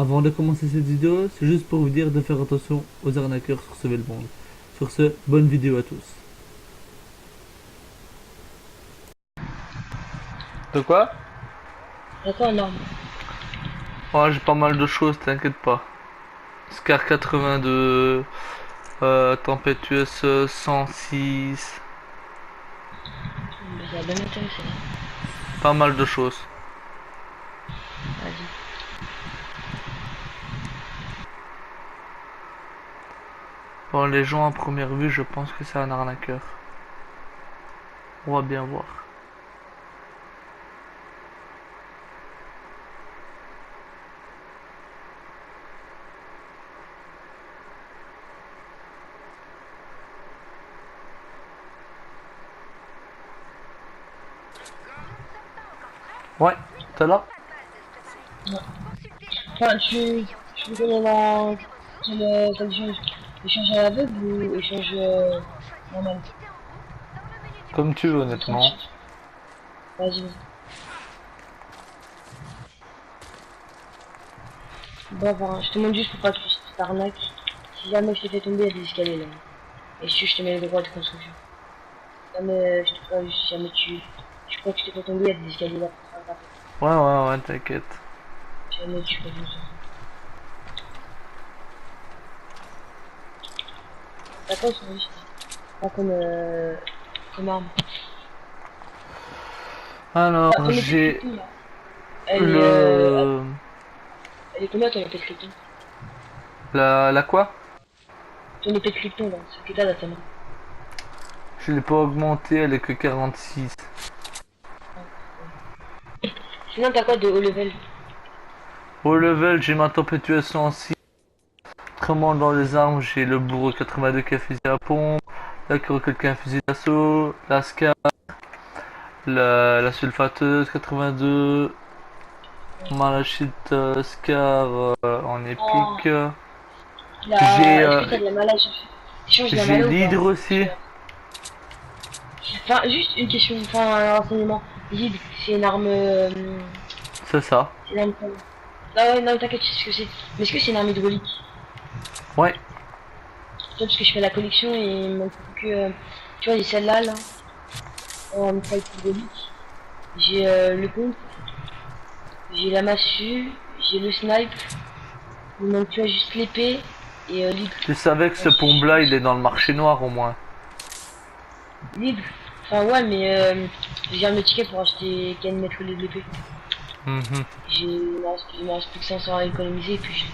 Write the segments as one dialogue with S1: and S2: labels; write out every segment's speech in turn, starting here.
S1: Avant de commencer cette vidéo, c'est juste pour vous dire de faire attention aux arnaqueurs sur ce bel monde. Sur ce, bonne vidéo à tous. De quoi?
S2: D'accord, non.
S1: Ouais, j'ai pas mal de choses, t'inquiète pas. Scar 82, Tempestuous 106,
S2: Ça va bien m'intéresser.
S1: pas mal de choses.
S2: Vas-y.
S1: Bon, les gens à première vue, je pense que c'est un arnaqueur. On va bien voir. Ouais, t'es là?
S2: Non. Enfin, tu veux qu'on dans quel échange? Échange à l'aveugle ou échange normal?
S1: Comme tu veux, honnêtement.
S2: Vas-y, vas-y. Bon, enfin, je te demande juste pour pas que tu t'arnaques. Si jamais je te fais tomber, il y a des escaliers là. Et si je te mets les droits de construction. Si jamais je te fais, si jamais tu crois que je te fais tomber, il y a des escaliers là pour te rattraper.
S1: Ouais, t'inquiète.
S2: Si jamais tu fais ça. D'accord, c'est juste. Pas comme arme.
S1: Alors,
S2: Ah, ton épée de
S1: j'ai
S2: krypton, là. Elle est,
S1: le...
S2: elle est combien ton épée de krypton?
S1: La quoi?
S2: Ton épée de krypton, là, ce que t'as dans ta main.
S1: Je l'ai pas augmenté, elle est que 46.
S2: Sinon, t'as quoi de haut level?
S1: Au level, j'ai ma tempétuation en 6. Autrement, dans les armes, j'ai le bourreau 82 qui a fusil à pompe, la crocodile qui a un fusil d'assaut, la scar, la sulfateuse 82, malachite scar en
S2: Oh,
S1: épique. J'ai
S2: est-ce que t'as de la mala à chercher? Échange de la
S1: j'ai
S2: mala ou pas?
S1: l'hydre aussi,
S2: Enfin, juste une question, enfin, un renseignement. L'hydre, c'est une arme.
S1: c'est ça.
S2: C'est une arme. Ah ouais, non, t'inquiète, je sais ce que c'est. Mais est-ce que c'est une arme hydraulique?
S1: Ouais,
S2: Tu vois, parce que je fais la collection et il me manque plus que. Tu vois, j'ai celle-là, là, en mitraille hydraulique. J'ai le pompe, j'ai la massue, j'ai le snipe. Il me manque, tu vois, juste l'épée et l'hydre.
S1: tu savais que ce pompe-là, il est dans le marché noir au moins.
S2: Libre. Enfin ouais mais j'ai un ticket pour acheter Ken mettre de l'épée.
S1: Mhm.
S2: Il me reste plus que 500 à économiser et puis je...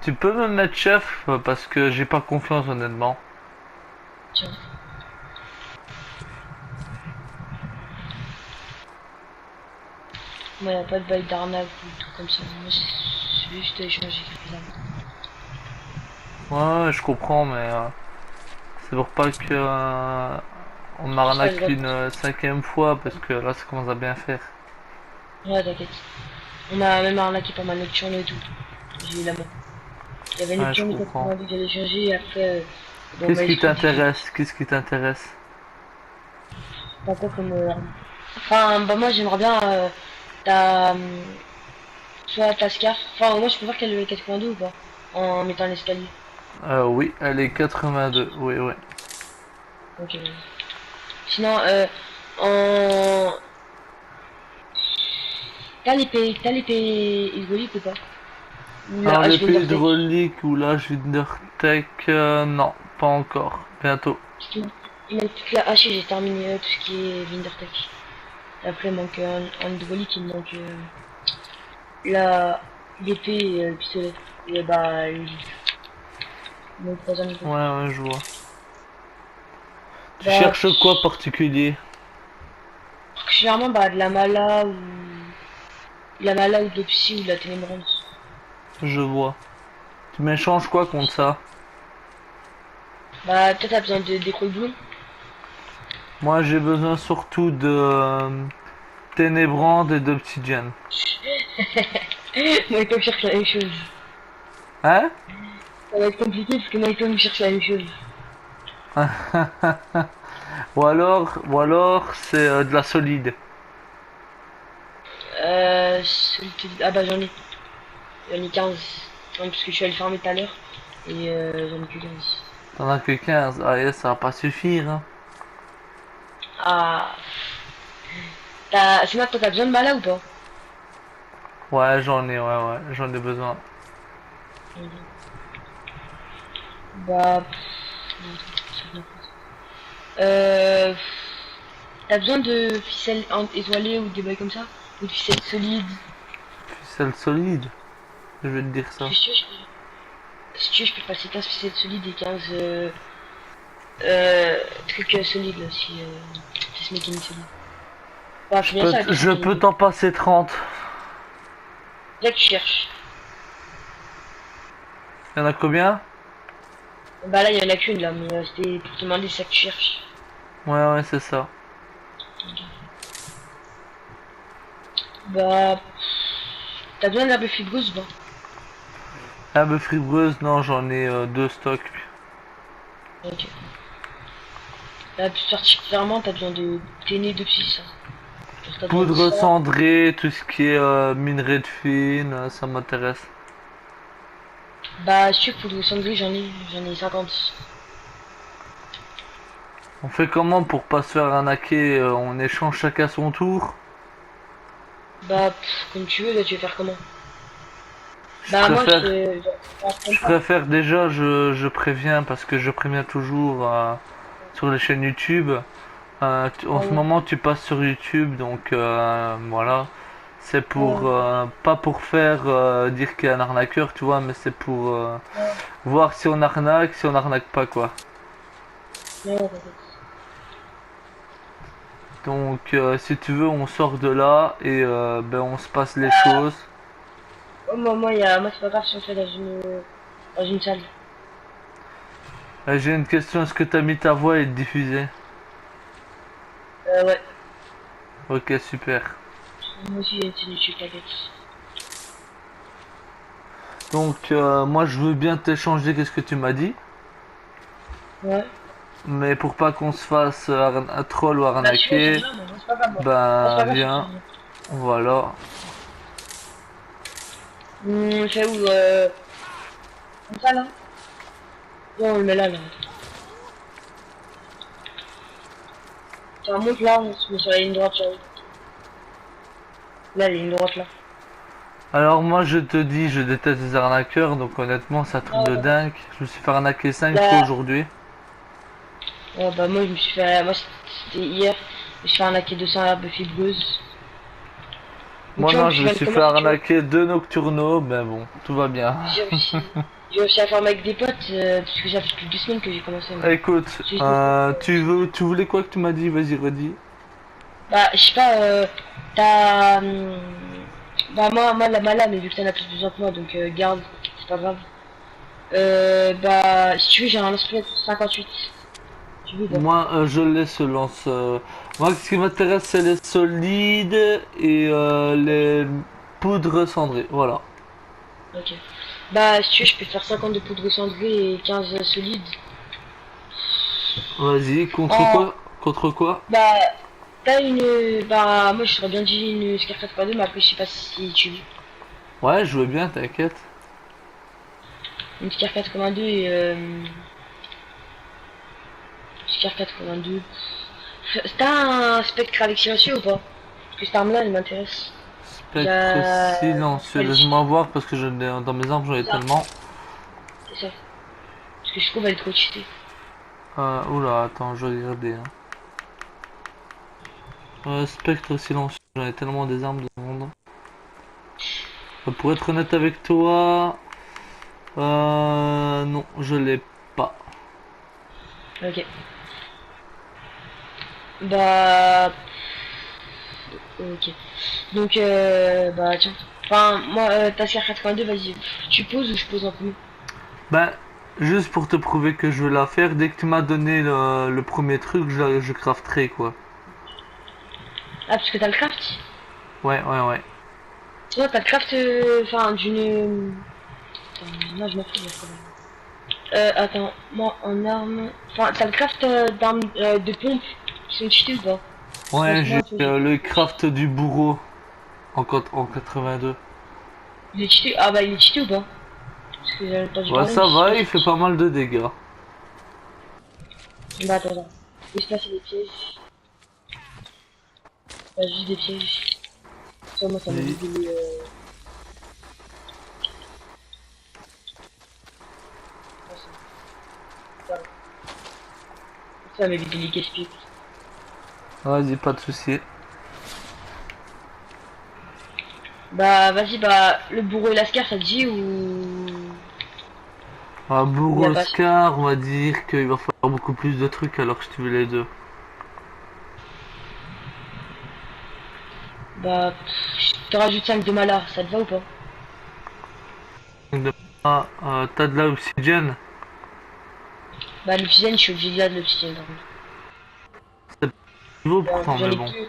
S1: Tu peux me mettre chef parce que j'ai pas confiance honnêtement.
S2: Tiens. Moi y a pas de bail d'arnaque ou tout comme ça. Moi c'est juste échanger quelques armes.
S1: Ouais, je comprends, mais c'est pour pas que on
S2: C'est ça, je
S1: m'arnaque
S2: vois.
S1: une cinquième fois parce que là ça commence à bien faire.
S2: Ouais t'inquiète. On a même arnaqué pas mal nocturne et tout. J'ai eu la main. Il y avait
S1: Ouais, je
S2: nocturne quand on
S1: comprends.
S2: a dit que j'allais changer et après bon
S1: Qu'est-ce
S2: bah
S1: qui
S2: ils se dit
S1: t'intéresse? Qu'est-ce qui t'intéresse?
S2: pas quoi comme arme. Enfin bah moi j'aimerais bien ta soit ta scarf. Enfin moi je peux voir qu'elle est 82 ou pas en mettant l'escalier.
S1: Oui, elle est 82. Oui, oui.
S2: Ok. Sinon, en... t'as l'épée hydraulique ou pas? Ou la
S1: Alors
S2: H
S1: l'épée
S2: Windertech?
S1: hydraulique ou l'âge Windertech, non, pas encore. Bientôt.
S2: Il manque toute la H et j'ai terminé tout ce qui est Windertech. Après, il manque en hydraulique, il manque la l'épée et le pistolet. Et bah, il manque 3 armes.
S1: Ouais, je vois. Tu
S2: Bah,
S1: cherches quoi particulier?
S2: particulièrement, bah, de la mala ou de l'opsie ou de la télébrance.
S1: Je vois. Tu m'échanges quoi contre ça?
S2: Bah, peut-être t'as besoin de d'école bleu.
S1: Moi j'ai besoin surtout de Ténébrande et d'Obsidian.
S2: Moi, je cherche la même chose.
S1: Hein?
S2: Ça va être compliqué parce que Naito me cherche la même chose.
S1: Ou alors c'est de la solide.
S2: Ah bah j'en ai. J'en ai 15. Non, parce que je suis allé farmer tout à l'heure. Et j'en ai que 15.
S1: T'en as que 15. Ah, yes, ça va pas suffire. Hein.
S2: Ah. Sinon, toi, t'as besoin de mala ou pas?
S1: Ouais, j'en ai besoin.
S2: Bah. Euh. T'as besoin de ficelles étoilées ou des bails comme ça? Ou de ficelles solides?
S1: Ficelle solide. Je vais te dire ça.
S2: Si tu veux, je peux te passer 15 ficelles solides et 15 trucs solides là, si ce mécanique solide. Bah, je bien ça avec
S1: Je peux t'en passer 30.
S2: là que tu cherches.
S1: Y'en a combien?
S2: Bah là, il y en a qu'une là, mais c'était pour te demander ça que tu cherches.
S1: Ouais, c'est ça.
S2: Bah, t'as besoin d'herbe fibreuse, bah.
S1: Herbe fibreuse, non, j'en ai deux stocks.
S2: Ok. Là, plus particulièrement, t'as besoin de TN de 6. T'as besoin de
S1: Poudre
S2: ça.
S1: cendrée, tout ce qui est minerai de fine, ça m'intéresse.
S2: Bah, si tu veux, pour le cendrier, j'en ai 50.
S1: On fait comment pour pas se faire arnaquer? On échange chacun son tour?
S2: Bah, comme tu veux, là, tu veux faire comment?
S1: Je
S2: Bah, moi,
S1: préfère,
S2: je
S1: je préfère déjà, je préviens parce que je préviens toujours sur les chaînes YouTube. En ce moment, tu passes sur YouTube, donc voilà. C'est pour pas pour faire dire qu'il y a un arnaqueur, tu vois, mais c'est pour voir si on arnaque, si on arnaque pas quoi. Donc si tu veux, on sort de là et ben on se passe les choses.
S2: Oh, moi, c'est pas grave si on fait dans une salle.
S1: J'ai une question, est-ce que t'as mis ta voix et diffusée?
S2: Ouais.
S1: Ok, super.
S2: Moi aussi, j'ai une chaîne YouTube, t'inquiète.
S1: Donc moi je veux bien t'échanger qu'est-ce que tu m'as dit,
S2: Ouais.
S1: mais pour pas qu'on se fasse un troll ou
S2: Bah, si tu veux,
S1: arnaquer,
S2: j'en ai un, moi, c'est pas grave, moi. Moi, c'est
S1: ben
S2: pas grave si
S1: viens,
S2: j'en ai
S1: voilà.
S2: un. C'est où, comme ça, là? Non, on le met là, là. Tiens, monte là, on se met sur la ligne droite, là. Là, la ligne droite, là.
S1: Alors moi je te dis, je déteste les arnaqueurs, donc honnêtement c'est un truc de
S2: Ouais.
S1: dingue. Je me suis fait arnaquer 5 fois
S2: Bah,
S1: aujourd'hui.
S2: ouais, bah, moi, je me suis fait. Moi, c'était hier. Je me suis fait arnaquer 200 herbes fibreuses. Donc,
S1: Moi
S2: tu vois,
S1: non,
S2: je
S1: je me
S2: viens de
S1: suis fait
S2: commencer, tu vois.
S1: arnaquer 2 nocturnos, mais bon, tout va bien.
S2: J'ai aussi. J'ai aussi à former avec des potes, parce que ça fait plus de 2 semaines que j'ai commencé, moi.
S1: Écoute,
S2: J'ai juste des potes,
S1: tu voulais quoi que tu m'as dit? Vas-y, redis.
S2: bah, je sais pas, t'as. Bah, moi, la mala, mais vu que t'en as plus besoin que moi, donc garde, c'est pas grave. Bah, si tu veux, j'ai un lance-roquette 58. Tu veux, pas?
S1: Moi, je laisse ce lance. Moi, ce qui m'intéresse, c'est les solides et les poudres cendrées. Voilà.
S2: Ok. Bah, si tu veux, je peux te faire 50 de poudre cendrée et 15 solides.
S1: Vas-y, contre
S2: En.
S1: quoi? Contre quoi?
S2: Bah, t'as une. Bah, moi, je serais bien dit une Scar 82, mais après, je sais pas si tu veux.
S1: Ouais, je veux bien, t'inquiète.
S2: Une Scar 82 et. Scar 82. T'as un spectre avec silencieux ou pas? Parce que cette arme-là, elle m'intéresse. Il y
S1: Spectre
S2: a.
S1: silencieux.
S2: Elle est
S1: Laisse-moi voir parce que dans mes armes, j'en ai
S2: c'est ça,
S1: tellement.
S2: c'est ça. Parce que je trouve elle est trop cheatée.
S1: Oula, attends, je vais regarder. Hein. Spectre silencieux, j'en ai tellement des armes de monde. Pour être honnête avec toi, non, je l'ai pas.
S2: Ok. Bah. Ok. Donc, bah, tiens. Enfin, moi, ta Scar 82, vas-y. Tu poses ou je pose un peu?
S1: Ben, juste pour te prouver que je veux la faire, dès que tu m'as donné le premier truc, je crafterai quoi.
S2: Ah, parce que t'as le craft?
S1: Ouais.
S2: Sinon, t'as le craft, enfin, d'une. Attends, non, je m'en fous, je m'en fous. Attends, moi, en arme. Enfin, t'as le craft d'armes de pompe qui sont cheatées ou pas?
S1: Ouais,
S2: Pense-moi
S1: j'ai
S2: un peu, j'ai.
S1: le craft du bourreau. en 82.
S2: Il est cheaté. Ah bah il est cheaté ou pas? Parce que j'ai entendu
S1: Ouais,
S2: parler,
S1: ça
S2: mais je sais
S1: va,
S2: pas
S1: il
S2: si-
S1: fait pas mal de dégâts.
S2: Bah attends. Il se passe des pièges. Bah, juste des pièges. Ça, moi ça m'a
S1: Oui.
S2: vidé ça m'a vidé les gaspilles.
S1: Vas-y, pas de souci.
S2: Bah vas-y, bah le bourreau et l'ascar ça te dit ou...
S1: Un
S2: Il y a
S1: bourreau
S2: pas...
S1: Oscar, on va dire qu'il va falloir beaucoup plus de trucs alors que je te veux les deux.
S2: Bah je te rajoute 5 de mala, ça te va ou pas?
S1: Ah, t'as de l'obsidienne?
S2: Bah l'obsidienne, je suis obligé de là de l'obsidienne par contre.
S1: C'est pas niveau
S2: Bah,
S1: pourtant,
S2: j'en
S1: mais
S2: ai
S1: bon.
S2: plus.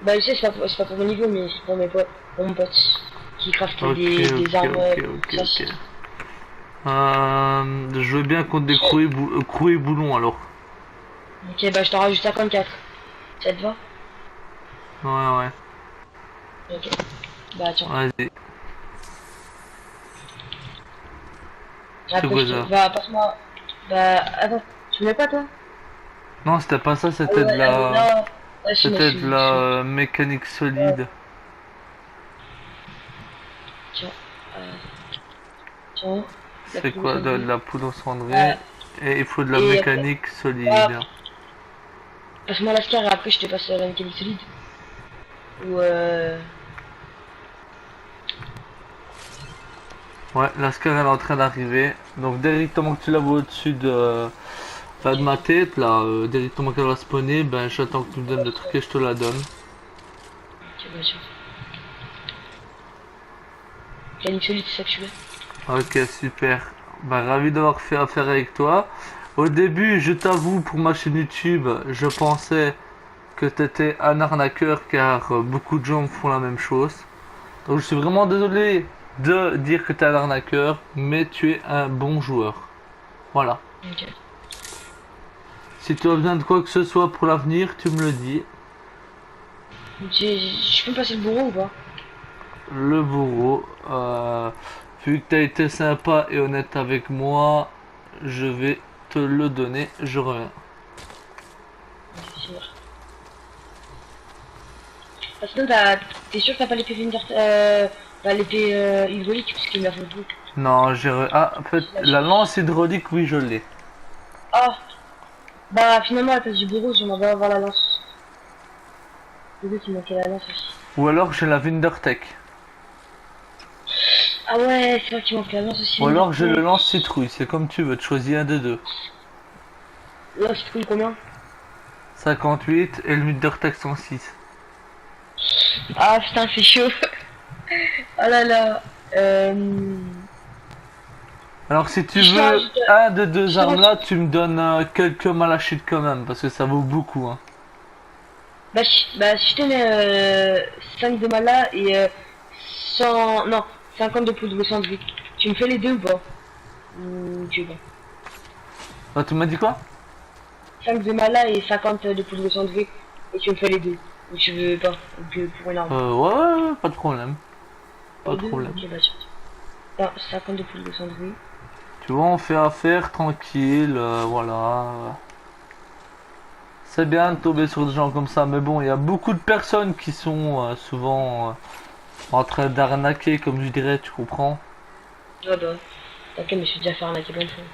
S2: Bah je sais, c'est pas pour mon niveau, mais c'est pour mes potes, pour mon pote. Qui craft
S1: Ok,
S2: des
S1: ok,
S2: armes
S1: ok, ok,
S2: ça.
S1: ok. Je veux bien contre des crouets boulons alors.
S2: Ok, bah je t'en rajoute 54. Ça te va?
S1: Ouais, ouais.
S2: Ok. Bah tiens.
S1: Vas-y, c'est
S2: Après
S1: quoi
S2: je te...
S1: ça?
S2: Bah passe-moi... Bah attends, tu voulais pas toi?
S1: Non, c'était pas ça,
S2: Ah ouais, ah ouais, non. Ouais,
S1: c'était de la
S2: suis.
S1: mécanique
S2: Ouais,
S1: solide.
S2: tiens. Euh, tiens. La
S1: C'est
S2: poule
S1: quoi? De
S2: cendrée.
S1: la poudre
S2: Euh,
S1: cendrée. Et il faut de la
S2: et après,
S1: mécanique
S2: bah,
S1: solide.
S2: passe-moi l'ascar et après je te passe la mécanique solide. Ou
S1: Ouais, la scar elle est en train d'arriver. Donc directement que tu la vois au-dessus de ma tête, là, directement qu'elle va spawner, ben j'attends que tu me donnes le truc et je te la donne.
S2: ok, bah tiens. Mécanique solide, c'est ça que tu veux?
S1: Ok, super. Ben ravi d'avoir fait affaire avec toi. Au début, je t'avoue, pour ma chaîne YouTube, je pensais que t'étais un arnaqueur car beaucoup de gens font la même chose. Donc je suis vraiment désolé de dire que t'es un arnaqueur, mais tu es un bon joueur. Voilà.
S2: Ok.
S1: Si tu as besoin de quoi que ce soit pour l'avenir, tu me le dis.
S2: Je peux me passer le bourreau ou pas?
S1: Le bourreau, vu que tu as été sympa et honnête avec moi, je vais te le donner. Je reviens.
S2: Ok, c'est bon. Parce que t'es sûr que t'as pas l'épée Vinder, bah, l'épée hydraulique, parce qu'il me la faut tout.
S1: Non, ah, en fait, la lance hydraulique, oui, je l'ai.
S2: Ah, bah finalement à la place du bourreau, j'aimerais bien avoir la lance. Le deux qui manquait la lance aussi.
S1: Ou alors j'ai la Windertech.
S2: Ah ouais, c'est vrai qu'il manque la lance aussi,
S1: Ou
S2: Vinder
S1: alors j'ai le lance citrouille. C'est comme tu veux, tu choisis un des deux.
S2: Là, c'est cool combien?
S1: 58 et le Windertech 106.
S2: Ah putain, c'est chaud. Ah là là.
S1: Alors si tu
S2: Je te
S1: veux
S2: rajoute,
S1: un des deux
S2: je te
S1: armes là,
S2: rajoute.
S1: tu me donnes quelques malachites quand même, parce que ça vaut beaucoup. Hein.
S2: Bah, si je te mets 5 de mala et 100... Non, 50 de poudre de cendrier. Tu me fais les deux ou pas? Ou tu veux pas?
S1: Ah, tu m'as dit quoi?
S2: 5 de mala et 50 de poudre de cendrier. Et tu me fais les deux. Ou tu veux pas? Ou que pour une arme.
S1: Ouais, ouais, ouais, pas de problème.
S2: Pour
S1: Pas de
S2: deux?
S1: problème.
S2: Ok, bah tiens. Non, 50 de poudre de cendrier.
S1: Tu vois, on fait affaire tranquille, voilà. C'est bien de tomber sur des gens comme ça, mais bon, il y a beaucoup de personnes qui sont souvent en train d'arnaquer, comme je dirais, tu comprends?
S2: Ah bah, t'inquiète, mais je suis déjà fait arnaquer plein de fois.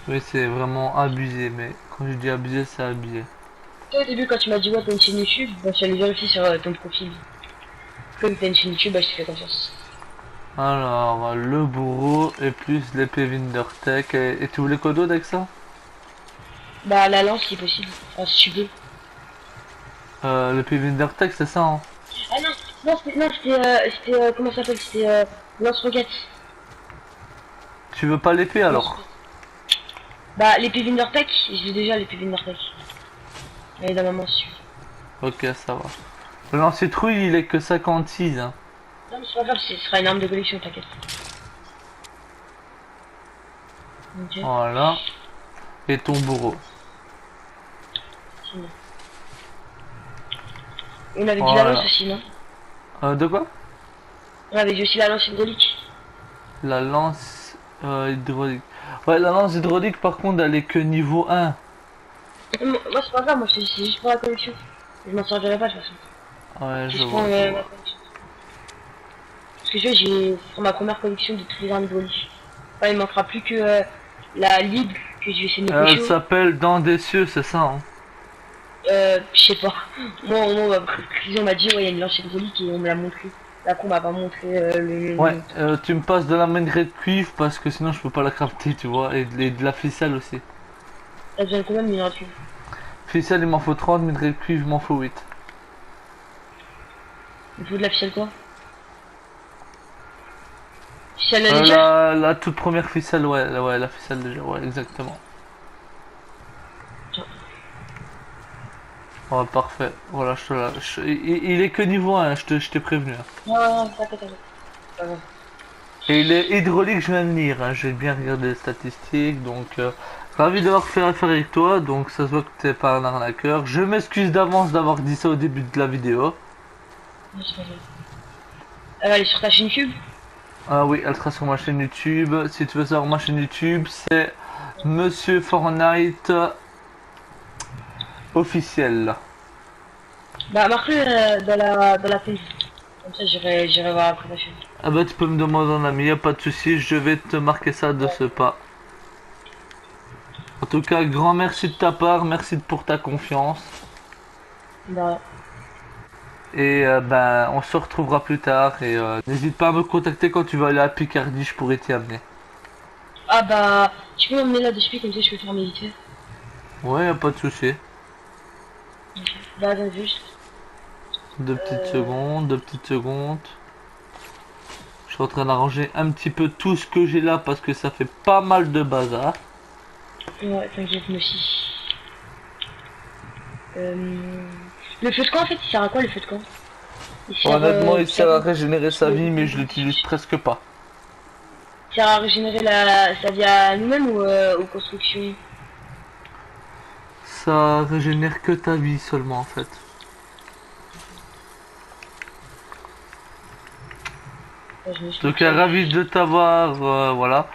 S1: Oui, c'est vraiment abusé, mais quand je dis abusé, c'est abusé.
S2: Toi, au début, quand tu m'as dit ouais, t'as une chaîne YouTube, bah, je suis allé vérifier sur ton profil. Comme t'as une chaîne YouTube, bah, je te fais confiance.
S1: Alors, le bourreau et plus l'épée Windertech. Et tu voulais quoi d'autre avec ça?
S2: Bah, la lance, si possible. Enfin, si tu veux.
S1: L'épée Windertech, c'est ça, hein?
S2: Ah non, non, comment ça s'appelle? C'était, lance-roquette.
S1: Tu veux pas l'épée alors?
S2: Lance-roquette. Bah, l'épée Vindertech, je l'ai déjà, l'épée Vindertech. Elle est dans ma main, si tu veux.
S1: Ok, ça va. Le lance-citrouille, il est que 56, hein.
S2: Non, mais c'est pas grave, ce sera une arme de collection, t'inquiète. Ok,
S1: Voilà. Et ton bourreau.
S2: c'est bon. On avait dit la lance
S1: Voilà.
S2: aussi, non?
S1: De quoi?
S2: Ouais, mais j'ai aussi la lance hydraulique.
S1: La lance hydraulique. Ouais, la lance hydraulique, par contre, elle est que niveau 1.
S2: Moi, c'est pas grave, moi, c'est juste pour la collection. Je m'en servirai pas, de toute façon.
S1: Ouais, je
S2: Juste pour
S1: vois, je
S2: ma
S1: vois.
S2: collection. Parce que tu vois, j'ai sur ma première collection de toutes les armes hydrauliques. Ouais, il manquera plus que la ligue que je vais essayer de me
S1: Elle
S2: pécho.
S1: s'appelle Dans des cieux, c'est ça, hein?
S2: Je sais pas. Moi, on m'a dit, ouais, il y a une lance hydraulique et on me l'a montré. Là, qu'on m'a pas montré le
S1: Ouais,
S2: nom.
S1: tu me passes de la minerai de cuivre parce que sinon je peux pas la crafter, tu vois, et de la ficelle aussi.
S2: T'as besoin de combien de miniatures?
S1: Ficelle, il m'en faut 30, minerai de cuivre, il m'en faut 8.
S2: Il faut de la ficelle quoi? Ficelle légère?
S1: La toute première ficelle, ouais, ouais, la ficelle déjà, ouais, exactement. Ouais, parfait. Voilà, je te la... il est que niveau 1, je t'ai prévenu, hein.
S2: Non, non, t'inquiète. Pas grave.
S1: Et il est hydraulique, je viens de lire, hein. J'ai bien regardé les statistiques, donc ravi d'avoir fait affaire avec toi, donc ça se voit que t'es pas un arnaqueur. Je m'excuse d'avance d'avoir dit ça au début de la vidéo.
S2: Non, c'est pas grave. Elle va aller sur ta chaîne YouTube?
S1: Ah oui, elle sera sur ma chaîne YouTube. Si tu veux savoir ma chaîne YouTube, c'est Monsieur Fortnite officiel.
S2: Bah, marque-le dans la page. Comme ça, j'irai voir après ta chaîne.
S1: Ah bah tu peux me demander un ami, y a pas de souci, je vais te marquer ça de ce pas. En tout cas, grand merci de ta part, merci pour ta confiance.
S2: Bah,
S1: Et ben, on se retrouvera plus tard. Et n'hésite pas à me contacter quand tu vas aller à Picardie, je pourrais t'y amener.
S2: ah bah, tu peux m'emmener là dessus comme ça je peux faire mes vite fait.
S1: Ouais, y a pas de souci.
S2: Bah, attends juste.
S1: Deux petites
S2: Euh,
S1: secondes, 2 petites secondes. Je suis en train d'arranger un petit peu tout ce que j'ai là parce que ça fait pas mal de bazar.
S2: ouais, t'inquiète, moi aussi. Euh, le feu de camp en fait, il sert à quoi le feu de camp? Il sert,
S1: Honnêtement, il
S2: il sert
S1: sert à régénérer sa vie, mais je
S2: il
S1: l'utilise presque pas.
S2: sert à régénérer sa vie à nous-mêmes ou aux constructions?
S1: Ça régénère que ta vie seulement en fait.
S2: Ouais, je me suis
S1: En tout
S2: dit
S1: cas,
S2: ça.
S1: ravi de t'avoir, voilà.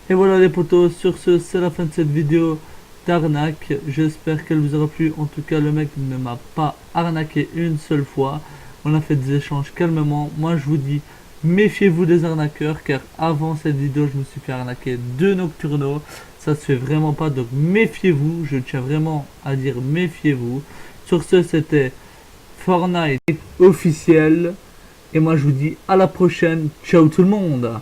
S1: Et voilà les potos, sur ce, c'est la fin de cette vidéo d'arnaque. J'espère qu'elle vous aura plu. En tout cas, le mec ne m'a pas arnaqué une seule fois. On a fait des échanges calmement. Moi, je vous dis, méfiez-vous des arnaqueurs, car avant cette vidéo, je me suis fait arnaquer 2 Nocturno. Ça se fait vraiment pas, donc méfiez-vous. Je tiens vraiment à dire méfiez-vous. Sur ce, c'était Fortnite officiel. Et moi, je vous dis à la prochaine. Ciao tout le monde!